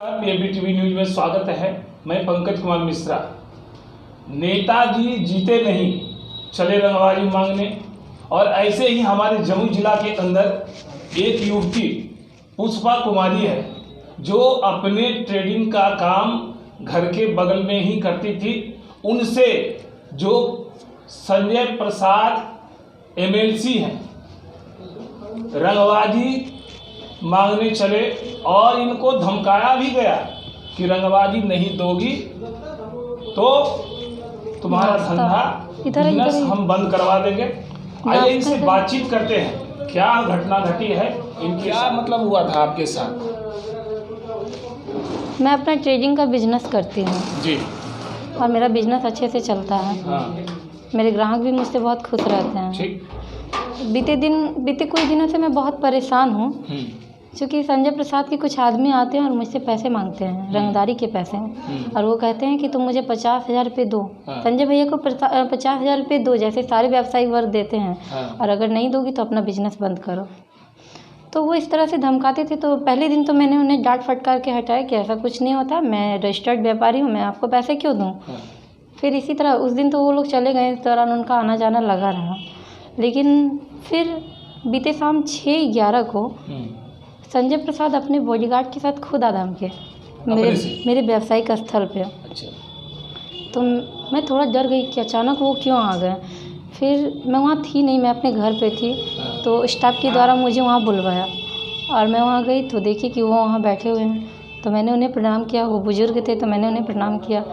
PLBTV news में स्वागत है। मैं पंकज कुमार मिश्रा। नेताजी जीते नहीं, चले रंगबाजी मांगने। और ऐसे ही हमारे जमुई जिला के अंदर एक युवती पुष्पा कुमारी है जो अपने ट्रेडिंग का काम घर के बगल में ही करती थी। उनसे जो संजय प्रसाद MLC हैं रंगबाजी मांगने चले और इनको धमकाया भी गया कि रंगबाजी नहीं दोगी तो तुम्हारा धंधा बिजनेस हम बंद करवा देंगे। आइए इनसे बातचीत करते हैं, क्या घटना घटी है, इनके क्या मतलब हुआ था आपके साथ। मैं अपना ट्रेडिंग का बिजनेस करती हूँ जी, और मेरा बिजनेस अच्छे से चलता है। हाँ, मेरे ग्राहक भी मुझसे बहुत खुश रहते हैं। ठीक। बीते कुछ दिनों से मैं बहुत परेशान हूँ क्योंकि संजय प्रसाद के कुछ आदमी आते हैं और मुझसे पैसे मांगते हैं, रंगदारी के पैसे, और वो कहते हैं कि तुम मुझे 50,000 रुपये दो। हाँ। संजय भैया को 50,000 रुपये दो, जैसे सारे व्यावसायिक वर्ग देते हैं। हाँ। और अगर नहीं दोगी तो अपना बिजनेस बंद करो। तो वो इस तरह से धमकाते थे। तो पहले दिन तो मैंने उन्हें डांट फटकार के हटाया कि ऐसा कुछ नहीं होता, मैं रजिस्टर्ड व्यापारी हूँ, मैं आपको पैसे क्यों दूँ। हाँ। फिर इसी तरह उस दिन तो वो लोग चले गए। इस दौरान उनका आना जाना लगा रहा। लेकिन फिर बीते शाम 6:11 को संजय प्रसाद अपने बॉडीगार्ड के साथ खुद आदम के मेरे व्यावसायिक स्थल पे। अच्छा। तो मैं थोड़ा डर गई कि अचानक वो क्यों आ गए। फिर मैं वहाँ थी नहीं, मैं अपने घर पे थी। तो स्टाफ के द्वारा मुझे वहाँ बुलवाया और मैं वहाँ गई तो देखी कि वो वहाँ बैठे हुए हैं। तो मैंने उन्हें प्रणाम किया। वो बुजुर्ग थे तो मैंने उन्हें प्रणाम किया।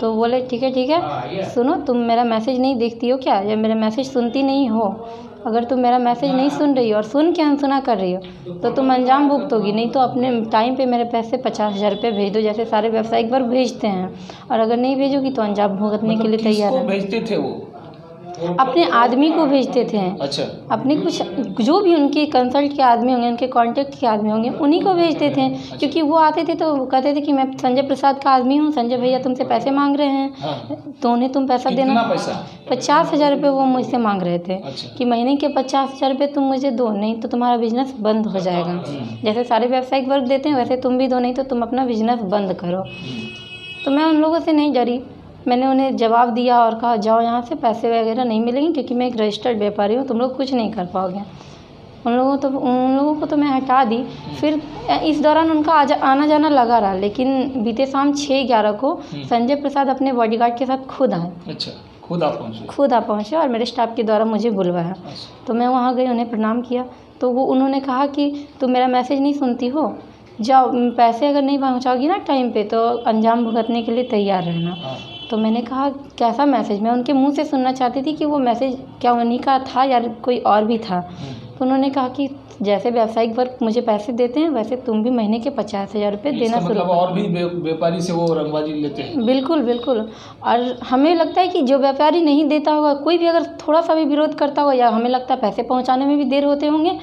तो बोले ठीक है, सुनो, तुम मेरा मैसेज नहीं देखती हो क्या, या मेरा मैसेज सुनती नहीं हो? अगर तुम मेरा मैसेज नहीं सुन रही हो और सुन के अनसुना कर रही हो तो तुम अंजाम भुगतोगी। नहीं तो अपने टाइम पे मेरे पैसे 50,000 रुपये भेज दो, जैसे सारे व्यावसायिक वर्ग भेजते हैं। और अगर नहीं भेजोगी तो अंजाम भुगतने के लिए तैयार है। भेजते थे वो अपने आदमी को भेजते थे। अच्छा। अपने कुछ जो भी उनके कंसल्ट के आदमी होंगे, उनके कांटेक्ट के आदमी होंगे, उन्हीं को भेजते थे। क्योंकि वो आते थे तो कहते थे कि मैं संजय प्रसाद का आदमी हूँ, संजय भैया तुमसे पैसे मांग रहे हैं। हाँ। तो उन्हें तुम पैसा देना। कितना पैसा? 50,000 रुपये वो मुझसे मांग रहे थे। अच्छा। कि महीने के 50,000 रुपये तुम मुझे दो, नहीं तो तुम्हारा बिजनेस बंद हो जाएगा। जैसे सारे व्यावसायिक वर्ग देते हैं वैसे तुम भी दो, नहीं तो तुम अपना बिजनेस बंद करो। तो मैं उन लोगों से नहीं डरी। मैंने उन्हें जवाब दिया और कहा जाओ यहाँ से, पैसे वगैरह नहीं मिलेंगे क्योंकि मैं एक रजिस्टर्ड व्यापारी हूँ, तुम लोग कुछ नहीं कर पाओगे। उन लोगों को तो मैं हटा दी। फिर इस दौरान उनका आना जाना लगा रहा। लेकिन बीते शाम 6:11 को संजय प्रसाद अपने बॉडीगार्ड के साथ खुद आए। अच्छा, खुद आ पहुँचे और मेरे स्टाफ के द्वारा मुझे बुलवाया। तो मैं वहाँ गई, उन्हें प्रणाम किया। तो उन्होंने कहा कि तुम मेरा मैसेज नहीं सुनती हो, जाओ, पैसे अगर नहीं पहुँचाओगी ना टाइम पे तो अंजाम भुगतने के लिए तैयार रहना। तो मैंने कहा कैसा मैसेज? मैं उनके मुंह से सुनना चाहती थी कि वो मैसेज क्या उन्हीं का था या कोई और भी था। तो उन्होंने कहा कि जैसे व्यावसायिक वर्ग मुझे पैसे देते हैं वैसे तुम भी महीने के 50,000 रुपये देना शुरू करो। और भी व्यापारी से वो रंगबाजी लेते हैं? बिल्कुल बिल्कुल। और हमें लगता है कि जो व्यापारी नहीं देता होगा, कोई भी अगर थोड़ा सा भी विरोध करता होगा, या हमें लगता है पैसे पहुंचाने में भी देर होते होंगे,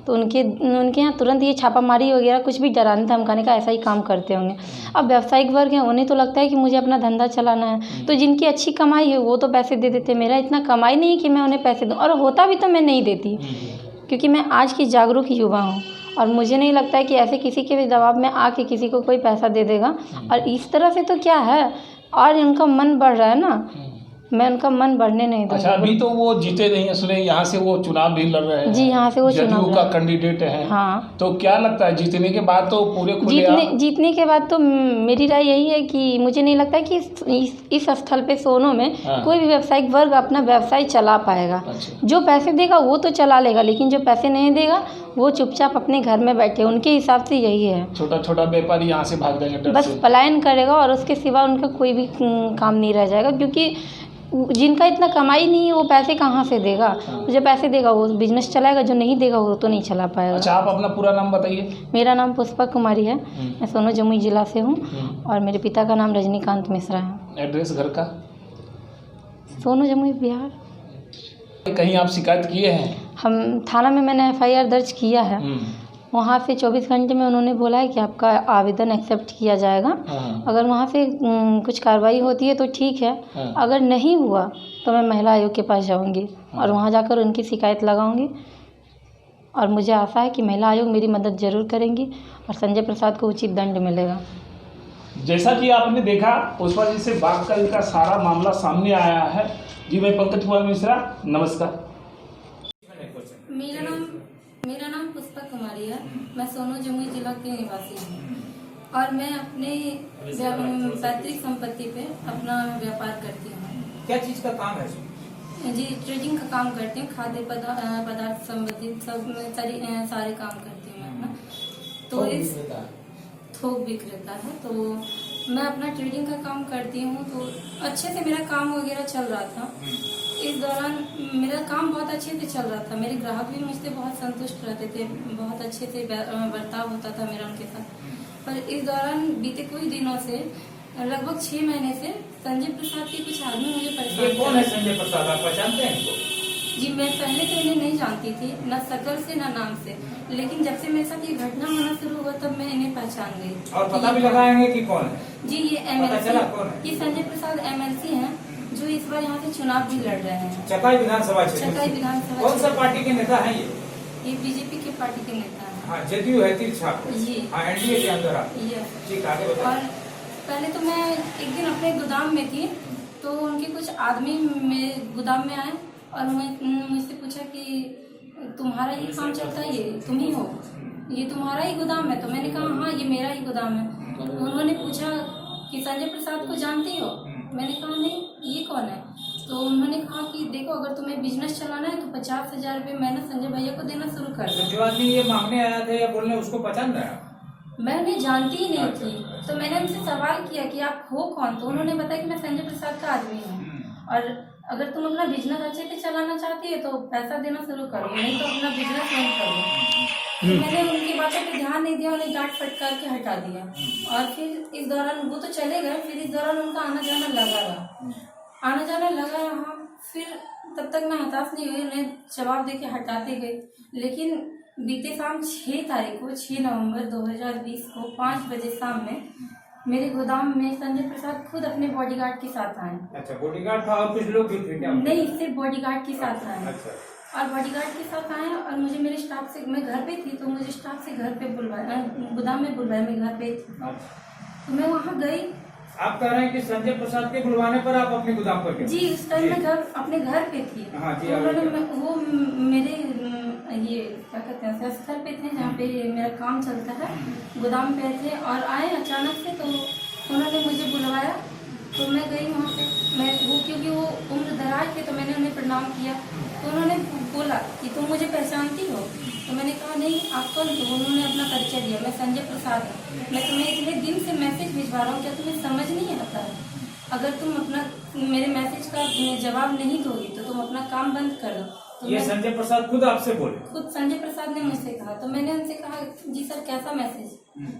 तो उनके यहाँ तुरंत ये छापामारी वगैरह कुछ भी डराने धमकाने का ऐसा ही काम करते होंगे। अब व्यावसायिक वर्ग हैं, उन्हें तो लगता है कि मुझे अपना धंधा चलाना है। तो जिनकी अच्छी कमाई है वो तो पैसे दे देते। मेरा इतना कमाई नहीं है कि मैं उन्हें पैसे दूँ, और होता भी तो मैं नहीं देती, क्योंकि मैं आज की जागरूक युवा हूँ। और मुझे नहीं लगता है कि ऐसे किसी के भी दबाव में आके किसी को कोई पैसा दे देगा। और इस तरह से तो क्या है, और उनका मन बढ़ रहा है ना, मैं उनका मन बढ़ने नहीं दूँगी। अच्छा, अभी तो वो जीते नहीं है, सुने यहाँ से वो चुनाव भी लड़ रहे हैं। जी, यहाँ से वो चुनाव का कैंडिडेट है। हाँ। तो क्या लगता है जीतने के बाद तो पूरे जीतने के बाद तो मेरी राय यही है कि मुझे नहीं लगता है कि इस स्थल पे सोनो में कोई भी व्यावसायिक वर्ग अपना व्यवसाय चला पाएगा। अच्छा। जो पैसे देगा वो तो चला लेगा, लेकिन जो पैसे नहीं देगा वो चुपचाप अपने घर में बैठे। उनके हिसाब से यही है। छोटा छोटा व्यापारी यहाँ से भाग जाएंगे, बस पलायन करेगा और उसके सिवा उनका कोई भी काम नहीं रह जाएगा। क्योंकि जिनका इतना कमाई नहीं है वो पैसे कहाँ से देगा? जो पैसे देगा वो बिजनेस चलाएगा, जो नहीं देगा वो तो नहीं चला पाएगा। अच्छा, आप अपना पूरा नाम बताइए। मेरा नाम पुष्पा कुमारी है। मैं सोनो जमुई जिला से हूँ और मेरे पिता का नाम रजनीकांत मिश्रा है। एड्रेस घर का? सोनो जमुई बिहार। कहीं आप शिकायत किए हैं? हम थाना में मैंने FIR दर्ज किया है। वहाँ से 24 घंटे में उन्होंने बोला है कि आपका आवेदन एक्सेप्ट किया जाएगा। अगर वहाँ से कुछ कार्रवाई होती है तो ठीक है, अगर नहीं हुआ तो मैं महिला आयोग के पास जाऊँगी और वहाँ जाकर उनकी शिकायत लगाऊँगी। और मुझे आशा है कि महिला आयोग मेरी मदद ज़रूर करेंगी और संजय प्रसाद को उचित दंड मिलेगा। जैसा कि आपने देखा पुष्पा जी से बात करने का सारा मामला सामने आया है। जी मैं पंकज कुमार मिश्रा, नमस्कार। मेरा नाम पुष्पा कुमारी है। मैं सोनू जमुई जिला की निवासी हूँ और मैं अपने पैतृक संपत्ति पे अपना व्यापार करती हूँ। क्या चीज का काम है? जी ट्रेडिंग का काम करती हूँ, खाद्य पदार्थ संबंधित सब सारे काम करती हूँ मैं अपना। तो इस थोक विक्रेता है, तो मैं अपना ट्रेडिंग का काम करती हूँ। तो अच्छे से मेरा काम वगैरह चल रहा था। इस दौरान मेरा काम बहुत अच्छे से चल रहा था। मेरे ग्राहक भी मुझसे बहुत संतुष्ट रहते थे, बहुत अच्छे से बर्ताव होता था मेरा उनके साथ। पर इस दौरान बीते कुछ दिनों से लगभग 6 महीने से संजय प्रसाद के कुछ आदमी मुझे परेशान। कौन है संजय प्रसाद, आप पहचानते हैं इनको? जी मैं पहले तो इन्हें नहीं जानती थी, न शक्ल से न नाम से, लेकिन जब से मेरे साथ ये घटना होना शुरू हुआ तब मैं इन्हें पहचान गई। और पता भी लगाएंगे कि कौन है? जी ये MLC, ये संजय प्रसाद MLC हैं जो इस बार यहाँ से चुनाव भी लड़ रहे हैं। चकाई विधानसभा क्षेत्र। चकाई विधानसभा। कौन सा पार्टी के नेता हैं ये बीजेपी के पार्टी के नेता हैं। हाँ, जदयू है तिरछा। जी हाँ, NDA के अंदर आप। ठीक, आगे बताओ। और पहले तो मैं एक दिन अपने गोदाम में थी, तो उनके कुछ आदमी मेरे गोदाम में आए और मुझसे पूछा कि तुम्हारा ही काम चलता है, ये तुम ही हो, ये तुम्हारा ही गोदाम है? तो मैंने कहा हाँ ये मेरा ही गोदाम है। तो उन्होंने पूछा कि संजय प्रसाद को जानती हो? मैंने कहा नहीं, ये कौन है? तो उन्होंने कहा कि देखो अगर तुम्हें बिजनेस चलाना है तो 50,000 रुपये मैंने संजय भैया को देना शुरू कर दिया। जो आदमी ये मांगने आया था या बोलने, उसको पहचान रहा है? मैं उन्हें जानती ही नहीं थी। तो मैंने उनसे सवाल किया कि आप हो कौन? तो उन्होंने बताया कि मैं संजय प्रसाद का आदमी हूँ और अगर तुम अपना बिजनेस अच्छे से चलाना चाहती है तो पैसा देना शुरू करो, नहीं तो अपना बिजनेस नहीं करो। तो मैंने उनकी बातों पे ध्यान नहीं दिया, उन्हें डांट फटकार के हटा दिया। और फिर इस दौरान वो तो चले गए, फिर इस दौरान उनका आना जाना लगा रहा। फिर तब तक मैं हताश नहीं हुई, उन्हें जवाब दे के हटाते गए। लेकिन बीते शाम 6 तारीख को 6 नवंबर 2020 को 5 बजे शाम में मेरे गोदाम में संजय प्रसाद खुद अपने बॉडीगार्ड के साथ आए। अच्छा, बॉडीगार्ड था और कुछ लोग भी थे क्या? नहीं, सिर्फ बॉडीगार्ड के साथ आए। अच्छा। और बॉडीगार्ड के साथ आए और मुझे मेरे स्टाफ से, मैं घर पे थी तो मुझे स्टाफ से घर पे बुलवाया, गोदाम में बुलवाया, मैं घर पे थी तो मैं वहाँ गई। आप कह रहे हैं कि संजय प्रसाद के बुलवाने पर आप अपने गोदाम पर गए? जी उस टाइम मैं अपने घर पे थी। हाँ जी। वो मेरे ये क्या कहते हैं स्थल पे थे जहाँ पे मेरा काम चलता है, गोदाम पे थे और आए अचानक से। तो उन्होंने मुझे बुलवाया तो मैं गई वहाँ पे। मैं वो क्योंकि वो उम्र दराज थे तो मैंने उन्हें प्रणाम किया। तो उन्होंने बोला कि तुम मुझे पहचानती हो? तो मैंने कहा नहीं, आप कौन? तो उन्होंने अपना परिचय दिया, मैं संजय प्रसाद हूँ, मैं तुम्हें इतने दिन से मैसेज भिजवा रहा हूँ, क्या तुम्हें समझ नहीं आता है? अगर तुम अपना मेरे मैसेज का जवाब नहीं दोगी तो तुम अपना काम बंद कर दो। तो ये संजय प्रसाद खुद आपसे बोले? खुद संजय प्रसाद ने मुझसे कहा। तो मैंने उनसे कहा जी सर कैसा मैसेज?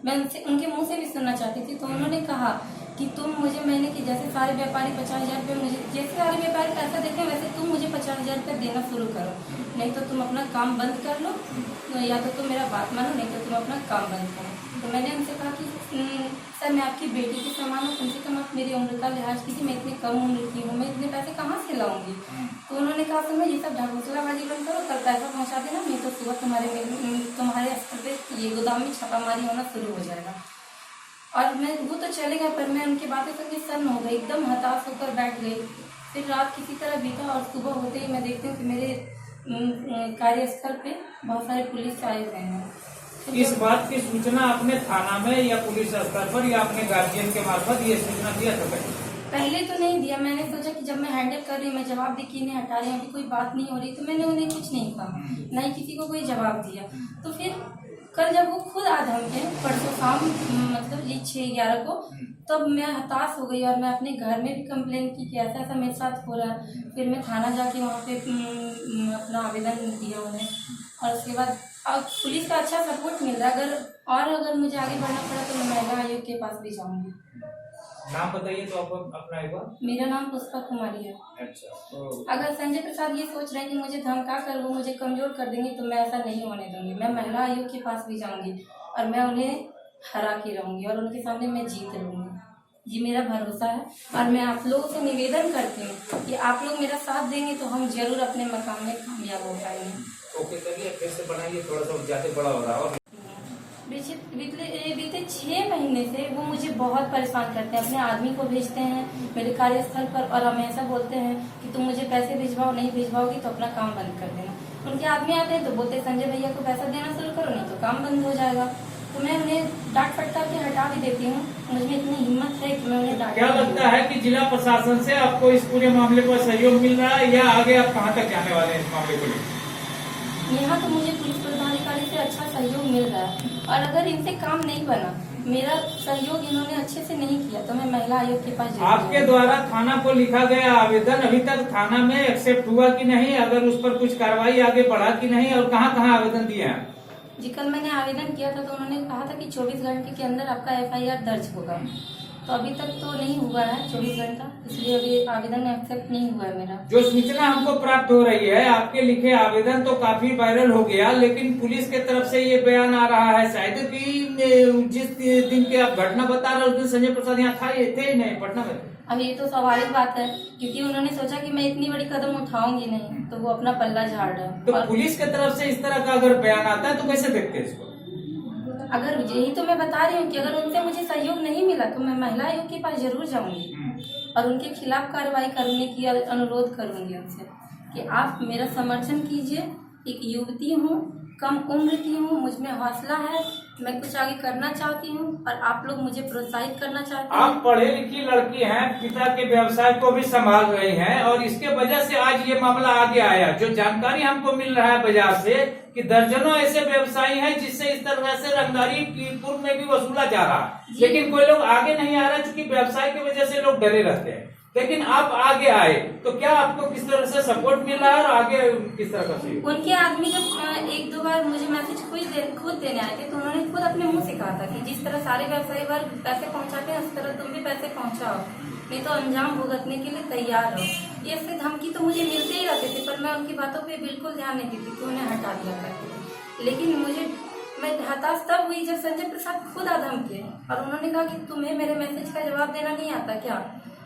मैं उनके मुंह से भी सुनना चाहती थी। तो उन्होंने कहा कि तुम मुझे, मैंने कि जैसे सारे व्यापारी 50,000 रुपये, मुझे जैसे सारे व्यापारी पैसा देते हैं वैसे तुम मुझे 50,000 रुपये देना शुरू करो, नहीं तो तुम अपना काम बंद कर लो, या तो तुम मेरा बात मानो, नहीं तो तुम अपना काम बंद करो। तो मैंने उनसे कहा कि सर मैं आपकी बेटी के समान हूँ, कम से कम आप मेरी उम्र का लिहाज कीजिए, मैं इतनी कम उम्र की हूँ, मैं इतने पैसे कहाँ से लाऊंगी? तो उन्होंने कहा सुनो ये सब ढकोसलाबाजी बंद करो, कल पैसा पहुँचा देना, नहीं तो सुबह तुम्हारे स्तर पे ये गोदाम में छापामारी होना शुरू हो जाएगा। और वो तो चले गए, पर मैं उनकी बातें सुन के सन्न हो गई, एकदम हताश होकर बैठ गई। फिर रात किसी तरह बीता और सुबह होते ही मैं देखती हूँ कि मेरे कार्यस्थल पे बहुत सारे पुलिस आए हुए हैं। इस बात की सूचना आपने थाना में या पुलिस स्तर पर या अपने गार्जियन के मार्फत ये सूचना दिया था? पहले तो नहीं दिया। मैंने सोचा कि जब मैं हैंडल कर रही हूँ, मैं जवाब दे के इन्हें हटा रही हूँ, अभी कोई बात नहीं हो रही, तो मैंने उन्हें कुछ नहीं कहा, ना ही किसी को कोई जवाब दिया। तो फिर कल जब वो खुद आ धमके, परसों शाम मतलब ये 6-11 को, तब मैं हताश हो गई और मैं अपने घर में भी कंप्लेन की कि ऐसा ऐसा मेरे साथ हो रहा है। फिर मैं थाना जाके वहाँ पे अपना आवेदन दिया उन्हें, और उसके बाद अब पुलिस का अच्छा सपोर्ट मिल रहा है। अगर मुझे आगे बढ़ना पड़ा तो मैं महिला आयोग के पास भी जाऊंगी। नाम बताइए तो आप अपना एक बार। मेरा नाम पुष्पा कुमारी है। अच्छा, तो अगर संजय प्रसाद ये सोच रहे हैं कि मुझे धमका कर वो मुझे कमजोर कर देंगे तो मैं ऐसा नहीं होने दूंगी। मैं महिला आयोग के पास भी जाऊंगी और मैं उन्हें हरा के रहूंगी और उनके सामने मैं जीत लूंगी। ये मेरा भरोसा है और मैं आप लोगों से निवेदन करती हूँ कि आप लोग मेरा साथ देंगे तो हम जरूर अपने मकाम में कामयाब हो पाएंगे। ओके करिए, फिर से बनाइए, थोड़ा सा ज्यादा बड़ा हो रहा है। बीते 6 महीने से वो मुझे बहुत परेशान करते हैं। अपने आदमी को भेजते हैं मेरे कार्यस्थल पर और हमेशा बोलते हैं कि तुम मुझे पैसे भिजवाओ, नहीं भिजवाओगी तो अपना काम बंद कर देना। उनके आदमी आते हैं तो बोलते हैं संजय भैया को पैसा देना शुरू करो, नहीं तो काम बंद हो जाएगा। तो मैं उन्हें डांट फटकार के हटा भी देती हूँ। मुझमें इतनी हिम्मत है कि मैं उन्हें डांट। क्या लगता है कि जिला प्रशासन से आपको इस पूरे मामले पर सहयोग मिल रहा है, या आगे आप कहाँ तक जाने वाले हैं इस मामले को लेकर? यहाँ तो मुझे पुलिस पदाधिकारी से अच्छा सहयोग मिल रहा है, और अगर इनसे काम नहीं बना, मेरा सहयोग इन्होंने अच्छे से नहीं किया, तो मैं महिला आयोग के पास जाऊंगी। आपके द्वारा थाना को लिखा गया आवेदन अभी तक थाना में एक्सेप्ट हुआ कि नहीं? अगर उस पर कुछ कार्रवाई आगे बढ़ा कि नहीं, और कहाँ कहाँ आवेदन दिए हैं? जी, कल मैंने आवेदन किया था तो उन्होंने कहा था कि 24 घंटे के अंदर आपका FIR दर्ज होगा। तो अभी तक तो नहीं हुआ है 24 घंटा, इसलिए अभी आवेदन एक्सेप्ट नहीं हुआ है मेरा। जो सूचना हमको प्राप्त हो रही है, आपके लिखे आवेदन तो काफी वायरल हो गया, लेकिन पुलिस के तरफ से ये बयान आ रहा है शायद कि जिस दिन की आप घटना बता रहे हो उस दिन संजय प्रसाद यहाँ थे नहीं पटना में। अब ये तो स्वाभाविक बात है, क्योंकि उन्होंने सोचा कि मैं इतनी बड़ी कदम उठाऊंगी नहीं, तो वो अपना पल्ला झाड़ रहा है। तो पुलिस के तरफ से इस तरह का अगर बयान आता है तो कैसे देखते हैं इसको? अगर यही तो मैं बता रही हूँ कि अगर उनसे मुझे सहयोग नहीं मिला तो मैं महिला आयोग के पास जरूर जाऊंगी और उनके खिलाफ कार्रवाई करने की अनुरोध करूंगी उनसे कि आप मेरा समर्थन कीजिए। एक युवती हूँ, कम उम्र की हूँ, मुझमें हौसला है, मैं कुछ आगे करना चाहती हूँ और आप लोग मुझे प्रोत्साहित करना चाहते हैं। आप पढ़े लिखी लड़की हैं, पिता के व्यवसाय को भी संभाल रही हैं, और इसके वजह से आज ये मामला आगे आया। जो जानकारी हमको मिल रहा है बाजार से कि दर्जनों ऐसे व्यवसायी हैं जिससे इस तरह से रंगदारी पूर्व में भी वसूला जा रहा है, लेकिन कोई लोग आगे नहीं आ रहा, क्योंकि व्यवसाय की वजह से लोग डरे रहते हैं। लेकिन आप आगे आए तो क्या आपको किस तरह से सपोर्ट मिल रहा है और आगे किस तरह का सहयोग? उनके आदमी जब 1-2 बार मुझे मैसेज खुद देने आए थे तो उन्होंने खुद अपने मुंह से कहा था कि जिस तरह सारे व्यवसायी वर्ग पैसे पहुंचाते हैं उस तरह तुम भी पैसे पहुंचाओ, नहीं तो अंजाम भुगतने के लिए तैयार हो। ये ऐसे धमकी तो मुझे मिलते ही रहते थे, पर मैं उनकी बातों पे बिल्कुल ध्यान नहीं देती थी, उन्हें हटा दिया करती थी। लेकिन मैं हताश तब हुई जब संजय प्रसाद खुद आदम किए और उन्होंने कहा कि तुम्हें मेरे मैसेज का जवाब देना नहीं आता क्या?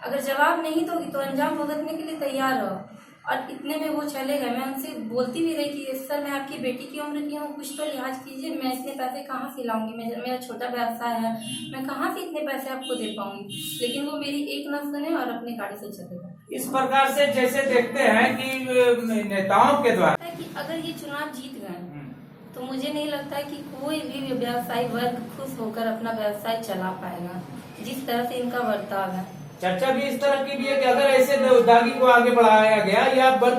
अगर जवाब नहीं दोगी तो अंजाम भुगतने के लिए तैयार हो। और इतने में वो चले गए। मैं उनसे बोलती भी रही कि सर मैं आपकी बेटी की उम्र की हूँ, कुछ तो लिहाज कीजिए, मैं इतने पैसे कहाँ से लाऊंगी, मेरा छोटा व्यवसाय है, मैं कहाँ से इतने पैसे आपको दे पाऊंगी। लेकिन वो मेरी एक न सुने और अपनी गाड़ी से चले गए। इस प्रकार से जैसे देखते हैं कि नेताओं के द्वारा कि अगर ये चुनाव जीत गए तो मुझे नहीं लगता है कि कोई भी व्यवसायी वर्ग खुश होकर अपना व्यवसाय चला पाएगा, जिस तरह से इनका बर्ताव है। चर्चा भी इस तरह की भी है कि अगर ऐसे दागी को आगे बढ़ाया गया या बल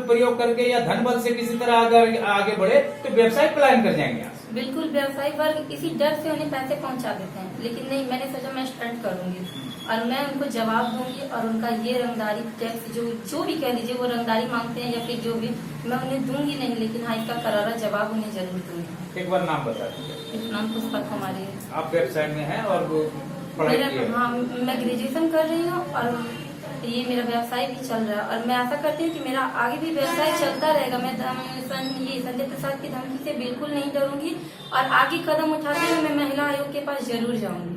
प्रयोग करके या धन बल से किसी तरह अगर आगे बढ़े तो व्यवसाय पलायन कर जाएंगे। बिल्कुल, व्यवसायी वर्ग इसी डर से उन्हें पैसे पहुंचा देते हैं, लेकिन नहीं, मैंने सोचा मैं स्टंट करूंगी और मैं उनको जवाब दूंगी और उनका ये रंगदारी टैक्स जो भी कह दीजिए वो रंगदारी मांगते हैं या फिर जो भी, मैं उन्हें दूंगी नहीं, लेकिन हाँ इसका करारा जवाब उन्हें जरूर दूंगी। एक बार नाम बता दीजिए। नाम पुष्पा कुमारी है। आप वेबसाइट में हैं और वो हाँ, मैं ग्रेजुएशन कर रही हूँ और ये मेरा व्यवसाय भी चल रहा है और मैं आशा करती हूँ कि मेरा आगे भी व्यवसाय चलता रहेगा। मैं ये संजय प्रसाद की धमकी से बिल्कुल नहीं डरूंगी और आगे कदम उठाते हुए मैं महिला आयोग के पास जरूर जाऊंगी।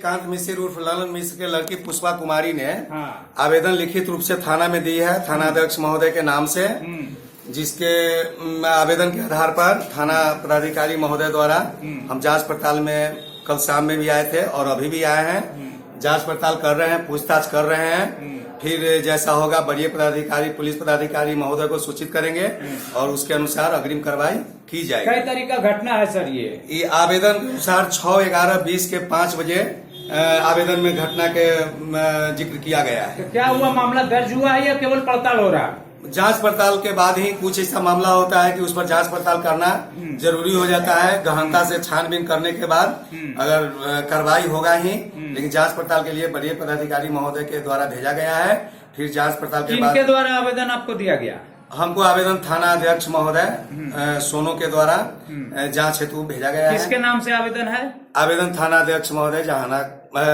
कांत मिश्र उर्फ ललन मिश्र के लड़की पुष्पा कुमारी ने हाँ। आवेदन लिखित रूप से थाना में दी है, थानाध्यक्ष महोदय के नाम से, जिसके आवेदन के आधार पर थाना पदाधिकारी महोदय द्वारा हम जांच पड़ताल में कल शाम में भी आए थे और अभी भी आए हैं। जांच पड़ताल कर रहे हैं, पूछताछ कर रहे हैं। फिर जैसा होगा वरीय पदाधिकारी पुलिस पदाधिकारी महोदय को सूचित करेंगे और उसके अनुसार अग्रिम कार्रवाई की जाएगी। कई तरीका घटना है सर ये आवेदन के अनुसार 6/11/20 के 5 बजे आवेदन में घटना के जिक्र किया गया है। तो क्या हुआ, मामला दर्ज हुआ है या केवल पड़ताल हो रहा है? जांच पड़ताल के बाद ही कुछ ऐसा मामला होता है कि उस पर जांच पड़ताल करना जरूरी हो जाता है। गहनता से छानबीन करने के बाद अगर कार्रवाई होगा ही, लेकिन जांच पड़ताल के लिए वरीय पदाधिकारी महोदय के द्वारा भेजा गया है। फिर जांच पड़ताल के बाद किनके द्वारा आवेदन आपको दिया गया? हमको आवेदन थाना अध्यक्ष महोदय सोनो के द्वारा जांच हेतु भेजा गया है। किसके नाम से आवेदन है? आवेदन थाना अध्यक्ष महोदय जहाना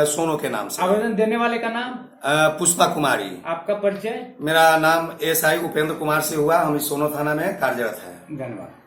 सोनो के नाम से। आवेदन देने वाले का नाम? पुष्पा कुमारी। आपका परिचय? मेरा नाम SI उपेंद्र कुमार से हुआ। हम इस सोनो थाना में कार्यरत है। धन्यवाद।